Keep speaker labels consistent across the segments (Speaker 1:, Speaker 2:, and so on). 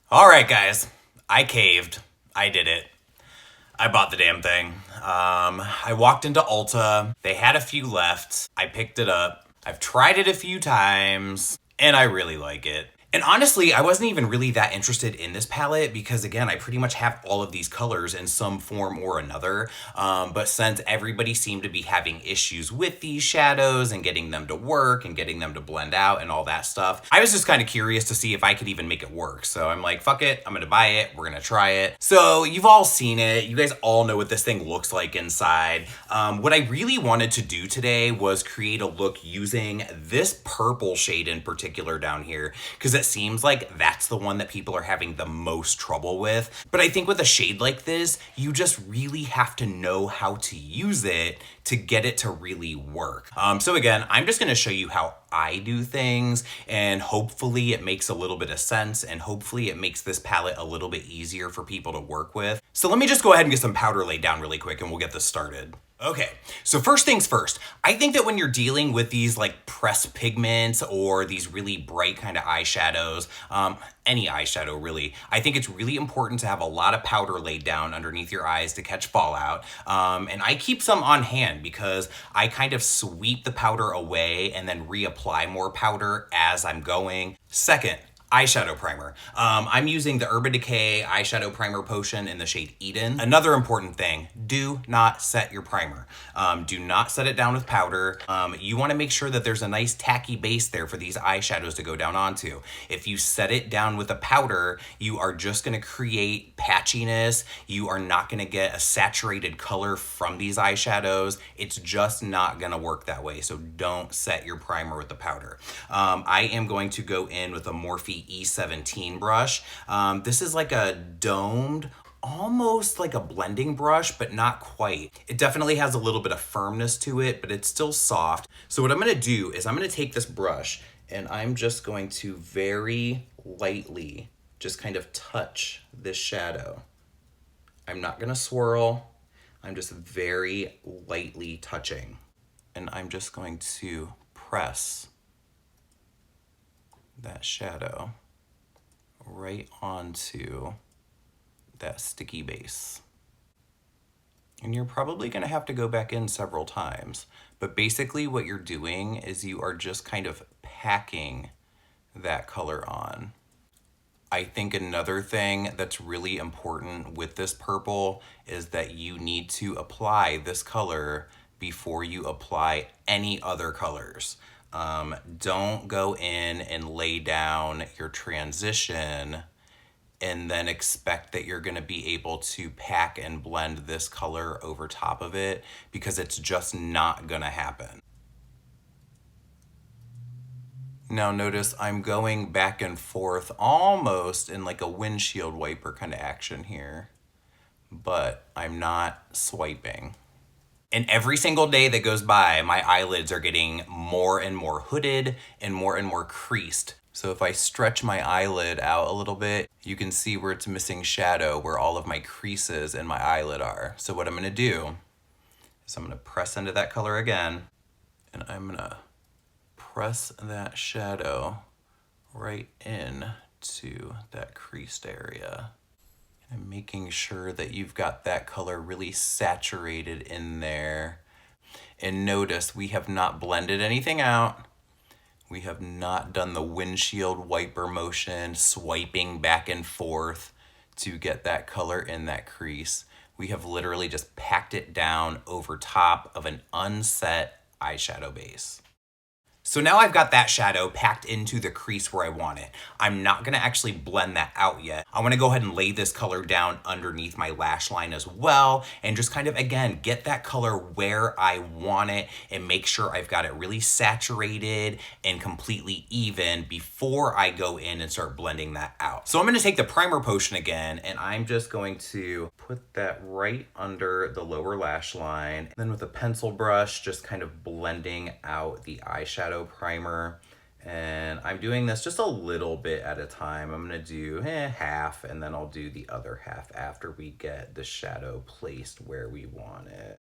Speaker 1: All right, guys. I caved. I did it. I bought the damn thing. I walked into Ulta. They had a few left. I picked it up. I've tried it a few times, and I really like it. And honestly, I wasn't even really that interested in this palette because, again, I pretty much have all of these colors in some form or another. But since everybody seemed to be having issues with these shadows and getting them to work and getting them to blend out and all that stuff, I was just kind of curious to see if I could even make it work. So I'm like, fuck it, I'm gonna buy it, we're gonna try it. So you've all seen it, you guys all know what this thing looks like inside. What I really wanted to do today was create a look using this purple shade in particular down here, because it seems like that's the one that people are having the most trouble with. But I think with a shade like this, you just really have to know how to use it to get it to really work. So again, I'm just gonna show you how I do things, and hopefully it makes a little bit of sense, and hopefully it makes this palette a little bit easier for people to work with. So let me just go ahead and get some powder laid down really quick and we'll get this started. Okay, so first things first, I think that when you're dealing with these like pressed pigments or these really bright kind of eyeshadows, any eyeshadow really, I think it's really important to have a lot of powder laid down underneath your eyes to catch fallout. And I keep some on hand because I kind of sweep the powder away and then reapply more powder as I'm going. Second, eyeshadow primer. I'm using the Urban Decay eyeshadow primer potion in the shade Eden. Another important thing, do not set your primer. Do not set it down with powder. You want to make sure that there's a nice tacky base there for these eyeshadows to go down onto. If you set it down with a powder, you are just going to create patchiness. You are not going to get a saturated color from these eyeshadows. It's just not going to work that way. So don't set your primer with the powder. I am going to go in with a Morphe E17 brush. This is like a domed, almost like a blending brush, but not quite. It definitely has a little bit of firmness to it, but it's still soft. So what I'm gonna do is I'm gonna take this brush and I'm just going to very lightly just kind of touch this shadow. I'm not gonna swirl. I'm just very lightly touching. And I'm just going to press that shadow right onto that sticky base. And you're probably going to have to go back in several times. But basically what you're doing is you are just kind of packing that color on. I think another thing that's really important with this purple is that you need to apply this color before you apply any other colors. Don't go in and lay down your transition and then expect that you're going to be able to pack and blend this color over top of it, because it's just not going to happen. Now notice I'm going back and forth almost in like a windshield wiper kind of action here, but I'm not swiping. And every single day that goes by, my eyelids are getting more and more hooded and more creased. So if I stretch my eyelid out a little bit, you can see where it's missing shadow, where all of my creases in my eyelid are. So what I'm gonna do is I'm gonna press into that color again, and I'm gonna press that shadow right in to that creased area. And making sure that you've got that color really saturated in there. And notice we have not blended anything out. We have not done the windshield wiper motion, swiping back and forth to get that color in that crease. We have literally just packed it down over top of an unset eyeshadow base. So now I've got that shadow packed into the crease where I want it. I'm not gonna actually blend that out yet. I wanna go ahead and lay this color down underneath my lash line as well, and just kind of, again, get that color where I want it and make sure I've got it really saturated and completely even before I go in and start blending that out. So I'm gonna take the primer potion again, and I'm just going to put that right under the lower lash line. Then with a pencil brush, just kind of blending out the eyeshadow primer. And I'm doing this just a little bit at a time. I'm gonna do half, and then I'll do the other half after we get the shadow placed where we want it.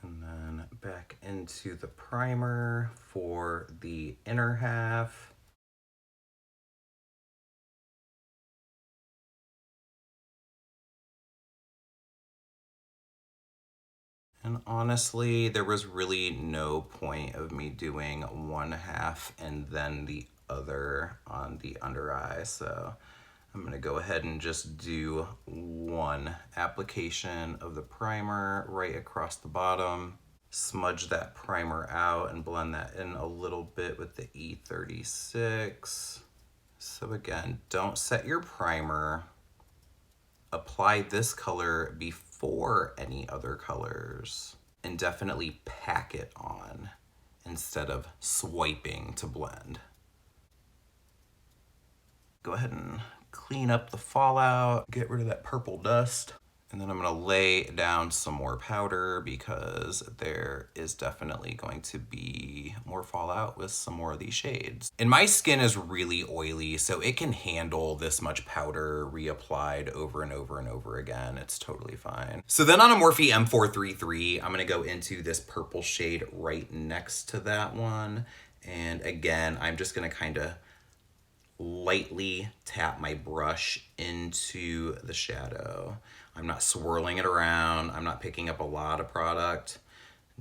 Speaker 1: And then back into the primer for the inner half. And honestly, there was really no point of me doing one half and then the other on the under eye. So I'm gonna go ahead and just do one application of the primer right across the bottom. Smudge that primer out and blend that in a little bit with the E36. So again, don't set your primer. Apply this color before any other colors and definitely pack it on instead of swiping to blend. Go ahead and clean up the fallout, get rid of that purple dust. And then I'm gonna lay down some more powder because there is definitely going to be more fallout with some more of these shades. And my skin is really oily, so it can handle this much powder reapplied over and over and over again. It's totally fine. So then on a Morphe M433, I'm gonna go into this purple shade right next to that one. And again, I'm just gonna kind of lightly tap my brush into the shadow. I'm not swirling it around. I'm not picking up a lot of product,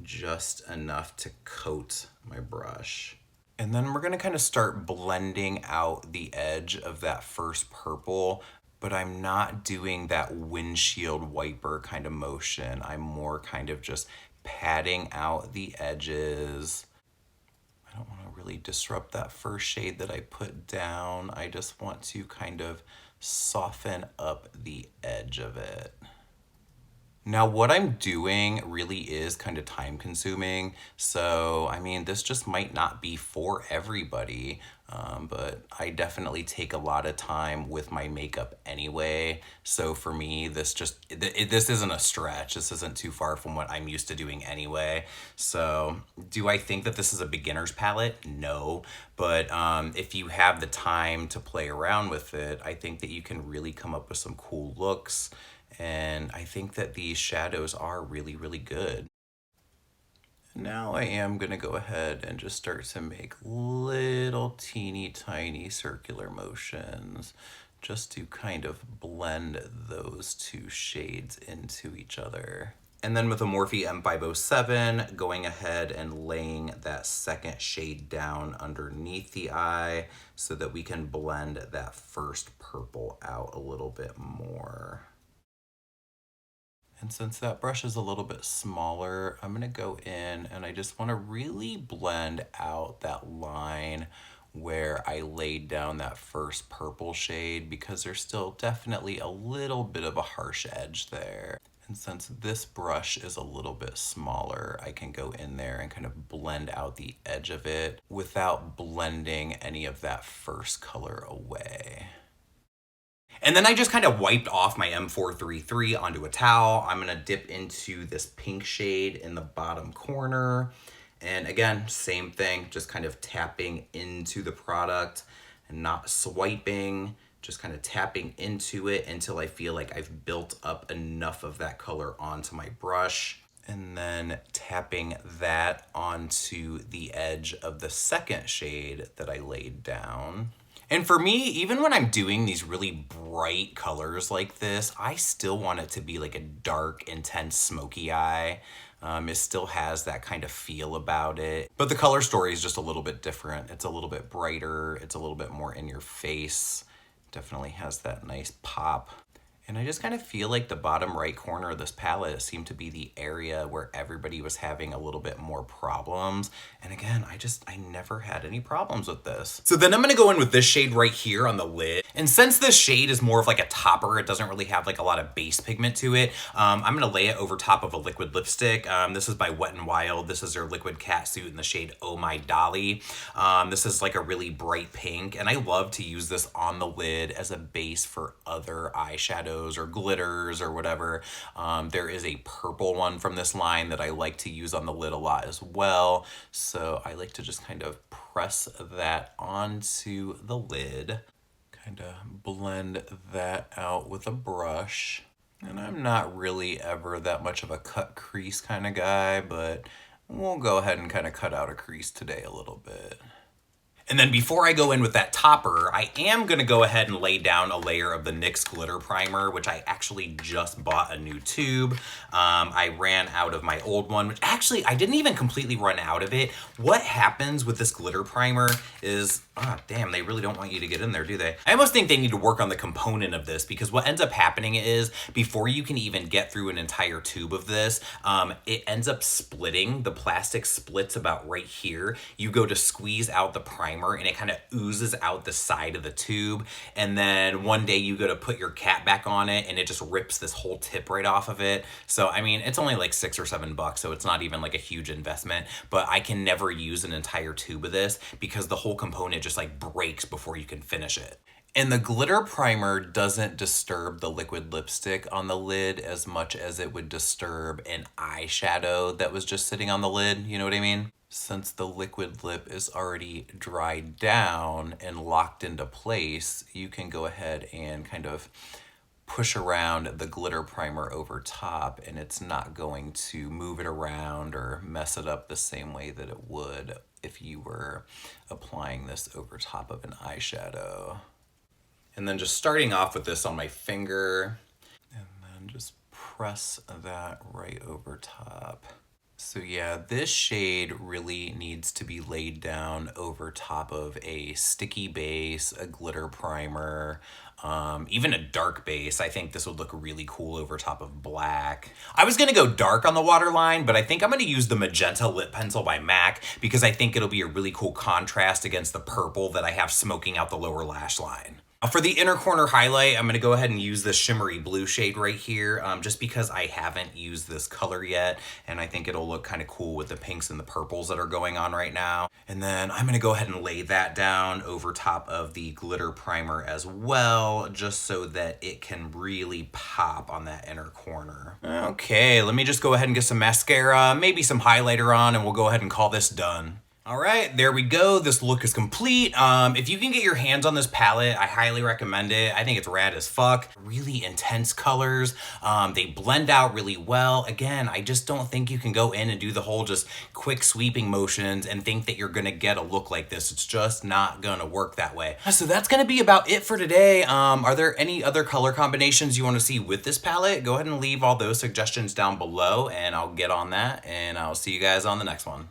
Speaker 1: just enough to coat my brush. And then we're gonna kind of start blending out the edge of that first purple, but I'm not doing that windshield wiper kind of motion. I'm more kind of just patting out the edges. I don't want to really disrupt that first shade that I put down. I just want to kind of soften up the edge of it. Now what I'm doing really is kind of time consuming. So, I mean, this just might not be for everybody, but I definitely take a lot of time with my makeup anyway. So for me, this isn't a stretch. This isn't too far from what I'm used to doing anyway. So do I think that this is a beginner's palette? No, but if you have the time to play around with it, I think that you can really come up with some cool looks. And I think that these shadows are really, really good. Now I am going to go ahead and just start to make little teeny tiny circular motions just to kind of blend those two shades into each other. And then with the Morphe M507, going ahead and laying that second shade down underneath the eye so that we can blend that first purple out a little bit more. And since that brush is a little bit smaller, I'm gonna go in and I just wanna really blend out that line where I laid down that first purple shade because there's still definitely a little bit of a harsh edge there. And since this brush is a little bit smaller, I can go in there and kind of blend out the edge of it without blending any of that first color away. And then I just kind of wiped off my M433 onto a towel. I'm gonna dip into this pink shade in the bottom corner. And again, same thing, just kind of tapping into the product and not swiping, just kind of tapping into it until I feel like I've built up enough of that color onto my brush. And then tapping that onto the edge of the second shade that I laid down. And for me, even when I'm doing these really bright colors like this, I still want it to be like a dark, intense, smoky eye. It still has that kind of feel about it. But the color story is just a little bit different. It's a little bit brighter. It's a little bit more in your face. Definitely has that nice pop. And I just kind of feel like the bottom right corner of this palette seemed to be the area where everybody was having a little bit more problems. And again, I never had any problems with this. So then I'm gonna go in with this shade right here on the lid. And since this shade is more of like a topper, it doesn't really have like a lot of base pigment to it, I'm gonna lay it over top of a liquid lipstick. This is by Wet n Wild. This is their liquid catsuit in the shade Oh My Dolly. This is like a really bright pink, and I love to use this on the lid as a base for other eyeshadows or glitters or whatever. There is a purple one from this line that I like to use on the lid a lot as well. So I like to just kind of press that onto the lid, kind of blend that out with a brush. And I'm not really ever that much of a cut crease kind of guy, but we'll go ahead and kind of cut out a crease today a little bit. And then before I go in with that topper, I am gonna go ahead and lay down a layer of the NYX glitter primer, which I actually just bought a new tube. I ran out of my old one, which actually I didn't even completely run out of it. What happens with this glitter primer is, damn, they really don't want you to get in there, do they? I almost think they need to work on the component of this, because what ends up happening is before you can even get through an entire tube of this, it ends up splitting. The plastic splits about right here. You go to squeeze out the primer and it kind of oozes out the side of the tube, and then one day you go to put your cap back on it and it just rips this whole tip right off of it. So I mean, it's only like $6 or $7, so it's not even like a huge investment, but I can never use an entire tube of this because the whole component just like breaks before you can finish it. And the glitter primer doesn't disturb the liquid lipstick on the lid as much as it would disturb an eyeshadow that was just sitting on the lid, you know what I mean? Since the liquid lip is already dried down and locked into place, you can go ahead and kind of push around the glitter primer over top, and it's not going to move it around or mess it up the same way that it would if you were applying this over top of an eyeshadow. And then just starting off with this on my finger, and then just press that right over top. So yeah, this shade really needs to be laid down over top of a sticky base, a glitter primer, even a dark base. I think this would look really cool over top of black. I was gonna go dark on the waterline, but I think I'm gonna use the magenta lip pencil by MAC because I think it'll be a really cool contrast against the purple that I have smoking out the lower lash line. For the inner corner highlight, I'm gonna go ahead and use this shimmery blue shade right here, just because I haven't used this color yet, and I think it'll look kind of cool with the pinks and the purples that are going on right now. And then I'm gonna go ahead and lay that down over top of the glitter primer as well, just so that it can really pop on that inner corner. Okay, let me just go ahead and get some mascara, maybe some highlighter on, and we'll go ahead and call this done. All right, there we go. This look is complete. If you can get your hands on this palette, I highly recommend it. I think it's rad as fuck. Really intense colors. They blend out really well. Again, I just don't think you can go in and do the whole just quick sweeping motions and think that you're gonna get a look like this. It's just not gonna work that way. So that's gonna be about it for today. Are there any other color combinations you wanna see with this palette? Go ahead and leave all those suggestions down below and I'll get on that, and I'll see you guys on the next one.